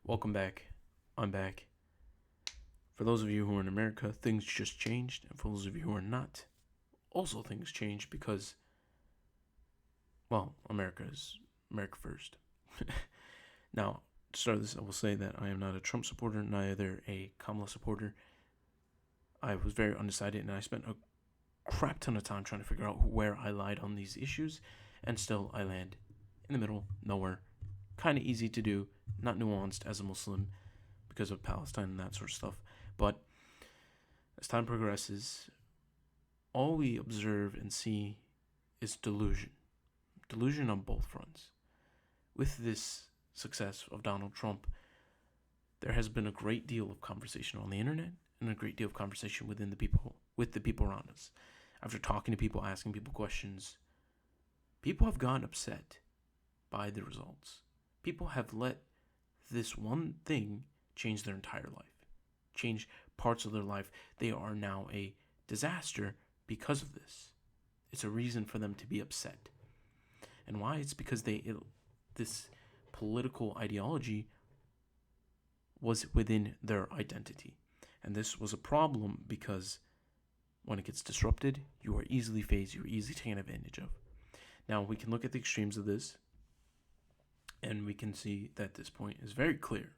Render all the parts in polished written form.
Welcome back. I'm back. For those of you who are in America, things just changed. And for those of you who are not, also things changed because, well, America is America first. Now, to start this, I will say that I am not a Trump supporter, neither a Kamala supporter. I was very undecided, and I spent a crap ton of time trying to figure out where I lied on these issues, and still I land in the middle, nowhere. Kind of easy to do, not nuanced as a Muslim because of Palestine and that sort of stuff. But as time progresses, all we observe and see is delusion. Delusion on both fronts. With this success of Donald Trump, there has been a great deal of conversation on the internet and a great deal of conversation with the people around us. After talking to people, asking people questions, people have gotten upset by the results. People have let this one thing change their entire life, change parts of their life. They are now a disaster because of this. It's a reason for them to be upset. And why? It's because this political ideology was within their identity. And this was a problem because when it gets disrupted, you are easily phased, you are easily taken advantage of. Now, we can look at the extremes of this, and we can see that this point is very clear.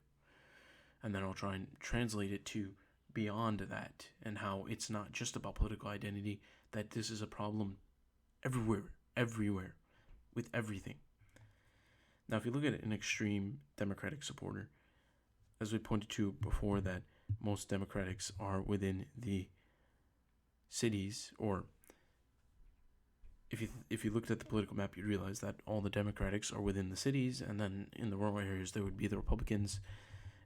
And then I'll try and translate it to beyond that, and how it's not just about political identity, that this is a problem everywhere, with everything. Now, if you look at an extreme Democratic supporter, as we pointed to before, that most Democrats are within the cities, or if you looked at the political map, you'd realize that all the Democrats are within the cities, and then in the rural areas there would be the Republicans,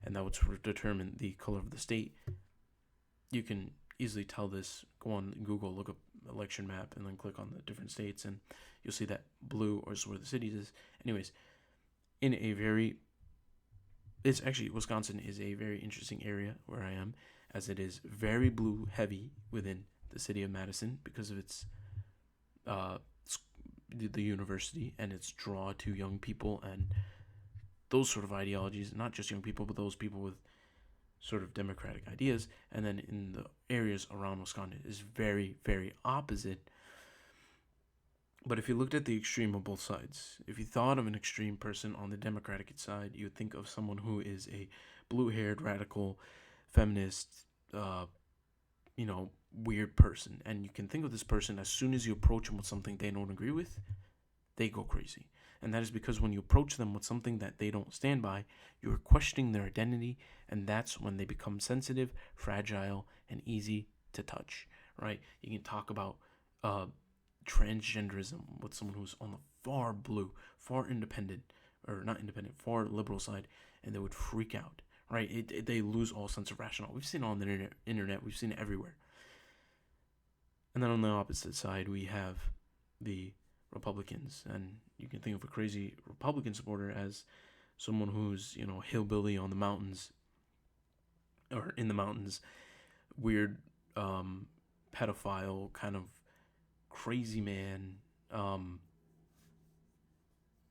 and that would sort of determine the color of the state. You can easily tell this. Go on Google, look up election map, and then click on the different states, and you'll see that blue is where the cities is. Anyways, Wisconsin is a very interesting area where I am, as it is very blue heavy within the city of Madison because of its the university and its draw to young people and those sort of ideologies, not just young people, but those people with sort of democratic ideas. And then in the areas around Wisconsin is very, very opposite. But if you looked at the extreme of both sides, if you thought of an extreme person on the Democratic side, you would think of someone who is a blue-haired, radical, feminist, weird person. And you can think of this person, as soon as you approach them with something they don't agree with, they go crazy. And that is because when you approach them with something that they don't stand by, you're questioning their identity, and that's when they become sensitive, fragile, and easy to touch, right? You can talk about transgenderism with someone who's on the far blue, far liberal side, and they would freak out, right? They lose all sense of rationale. We've seen it on the internet. We've seen it everywhere. And then on the opposite side, we have the Republicans, and you can think of a crazy Republican supporter as someone who's, hillbilly on the mountains, or in the mountains, weird, pedophile, kind of crazy man,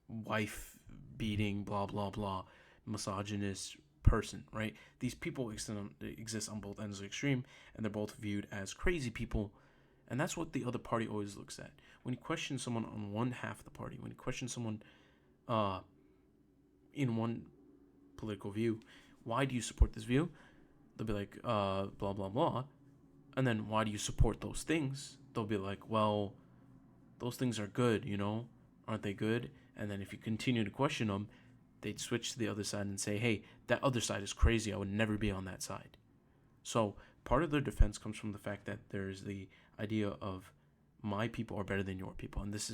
wife beating, blah, blah, blah, misogynist person, right? These people exist on both ends of the extreme, and they're both viewed as crazy people. And that's what the other party always looks at. When you question someone on one half of the party, when you question someone in one political view, why do you support this view? They'll be like, blah, blah, blah. And then why do you support those things? They'll be like, well, those things are good, aren't they good? And then if you continue to question them, they'd switch to the other side and say, hey, that other side is crazy. I would never be on that side. So part of their defense comes from the fact that there's the idea of my people are better than your people. And it's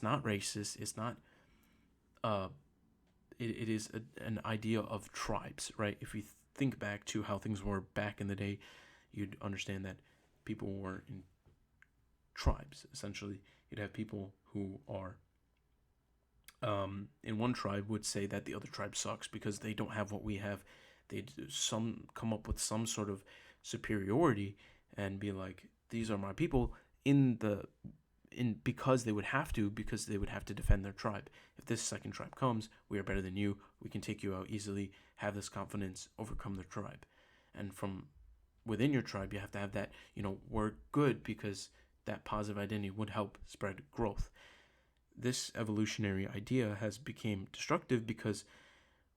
not racist. It's not, it is an idea of tribes, right? If you think back to how things were back in the day, you'd understand that people were in tribes, essentially. You'd have people who are in one tribe would say that the other tribe sucks because they don't have what we have. They'd come up with some sort of superiority and be like, these are my people. In because they would have to defend their tribe. If this second tribe comes, we are better than you. We can take you out easily. Have this confidence, overcome their tribe, and from within your tribe, you have to have that. We're good because that positive identity would help spread growth. This evolutionary idea has become destructive because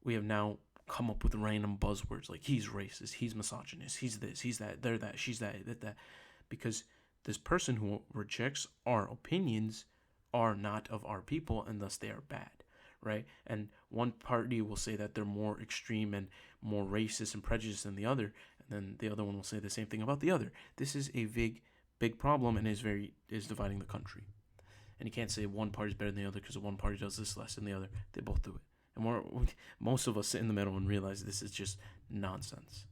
we have now come up with random buzzwords like he's racist, he's misogynist, he's this, he's that, they're that, she's that, because this person who rejects our opinions are not of our people, and thus they are bad, right? And one party will say that they're more extreme and more racist and prejudiced than the other, and then the other one will say the same thing about the other. This is a big problem, and is dividing the country. And you can't say one party is better than the other because one party does this less than the other. They both do it. And most of us sit in the middle and realize this is just nonsense.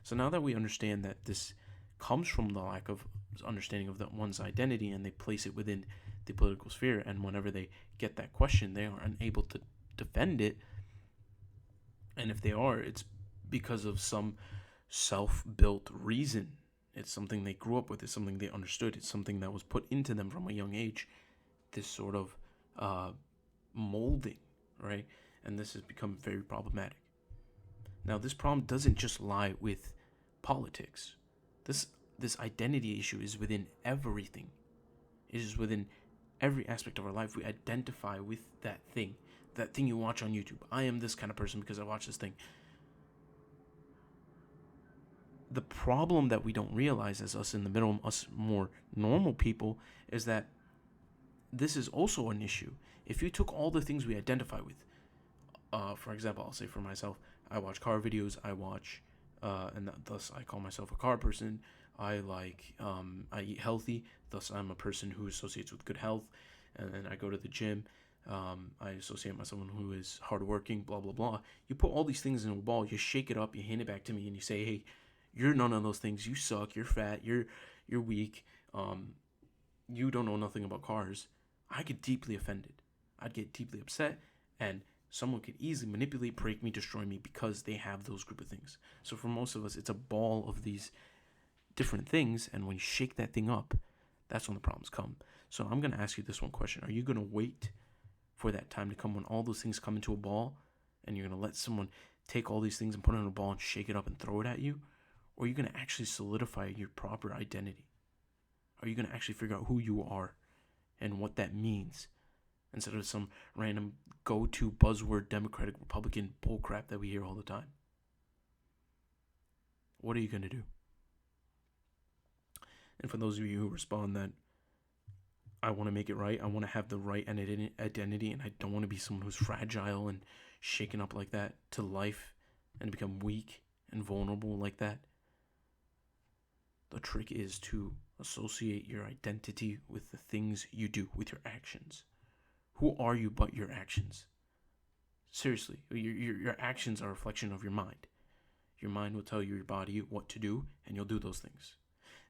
So now that we understand that this comes from the lack of understanding of one's identity, and they place it within the political sphere, and whenever they get that question, they are unable to defend it. And if they are, it's because of some self-built reason. It's something they grew up with. It's something they understood. It's something that was put into them from a young age. This sort of molding, right? And this has become very problematic. Now, this problem doesn't just lie with politics. This identity issue is within everything. It is within every aspect of our life. We identify with that thing you watch on YouTube. I am this kind of person because I watch this thing. The problem that we don't realize as us in the middle, us more normal people, is that this is also an issue. If you took all the things we identify with, for example, I'll say for myself, I watch car videos, and thus I call myself a car person. I eat healthy, thus I'm a person who associates with good health, and then I go to the gym. I associate myself with someone who is hardworking, blah, blah, blah. You put all these things in a ball, you shake it up, you hand it back to me, and you say, hey, you're none of those things. You suck, you're fat, you're weak, you don't know nothing about cars. I get deeply offended. I'd get deeply upset, and someone could easily manipulate, break me, destroy me because they have those group of things. So for most of us, it's a ball of these different things, and when you shake that thing up, that's when the problems come. So I'm going to ask you this one question. Are you going to wait for that time to come when all those things come into a ball, and you're going to let someone take all these things and put it in a ball and shake it up and throw it at you? Or are you going to actually solidify your proper identity? Are you going to actually figure out who you are and what that means, instead of some random go-to buzzword Democratic Republican bullcrap that we hear all the time? What are you going to do? And for those of you who respond that I want to make it right, I want to have the right identity, and I don't want to be someone who's fragile and shaken up like that to life and become weak and vulnerable like that, the trick is to associate your identity with the things you do, with your actions. Who are you but your actions? Seriously, your actions are a reflection of your mind. Your mind will tell your body what to do, and you'll do those things.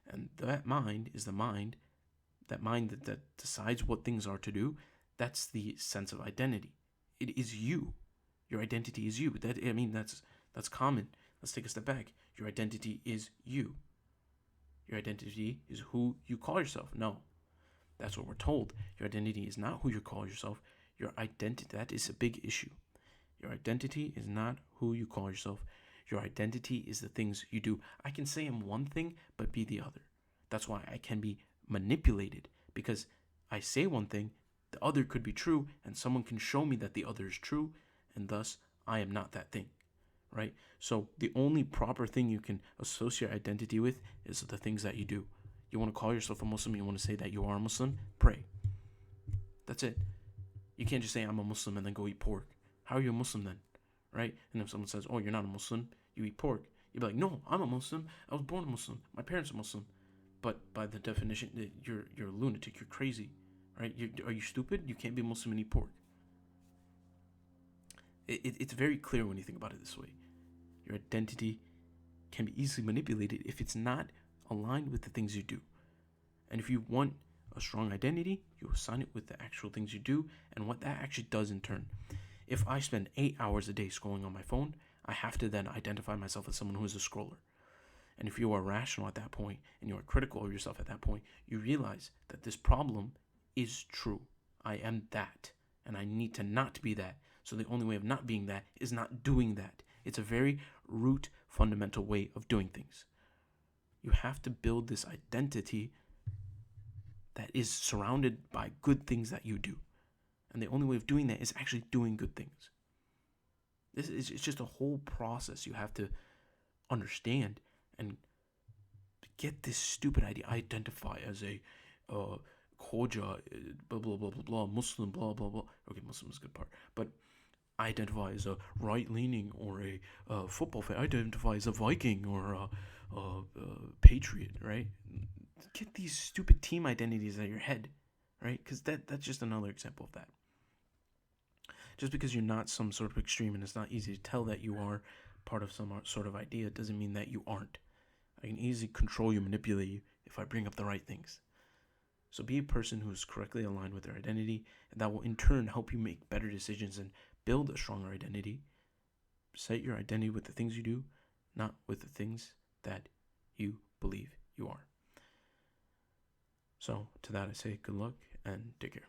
And that mind is the mind, that decides what things are to do. That's the sense of identity. It is you. Your identity is you. That's common. Let's take a step back. Your identity is you. Your identity is who you call yourself. No, that's what we're told. Your identity is not who you call yourself. Your identity, that is a big issue. Your identity is not who you call yourself. Your identity is the things you do. I can say I'm one thing, but be the other. That's why I can be manipulated, because I say one thing, the other could be true, and someone can show me that the other is true, and thus I am not that thing, right? So the only proper thing you can associate identity with is the things that you do. You want to call yourself a Muslim, you want to say that you are a Muslim, pray. That's it. You can't just say I'm a Muslim and then go eat pork. How are you a Muslim then, right? And if someone says, oh, you're not a Muslim, you eat pork, you'd be like, no, I'm a Muslim. I was born a Muslim. My parents are Muslim. But by the definition, you're a lunatic. You're crazy, right? Are you stupid? You can't be a Muslim and eat pork. It's very clear when you think about it this way. Your identity can be easily manipulated if it's not aligned with the things you do. And if you want a strong identity, you assign it with the actual things you do and what that actually does in turn. If I spend 8 hours a day scrolling on my phone, I have to then identify myself as someone who is a scroller. And if you are rational at that point and you are critical of yourself at that point, you realize that this problem is true. I am that, and I need to not be that. So the only way of not being that is not doing that. It's a very root, fundamental way of doing things. You have to build this identity that is surrounded by good things that you do. And the only way of doing that is actually doing good things. It's just a whole process you have to understand and get this stupid idea. I identify as a Khoja, blah, blah, blah, blah, blah, Muslim, blah, blah, blah. Okay, Muslim is a good part. But I identify as a right-leaning or a football fan. I identify as a Viking or a patriot, right? Get these stupid team identities out of your head, right? Because that's just another example of that. Just because you're not some sort of extreme and it's not easy to tell that you are part of some sort of idea doesn't mean that you aren't. I can easily control you, manipulate you if I bring up the right things. So be a person who is correctly aligned with their identity, and that will in turn help you make better decisions and build a stronger identity. Set your identity with the things you do, not with the things that you believe you are. So to that I say good luck and take care.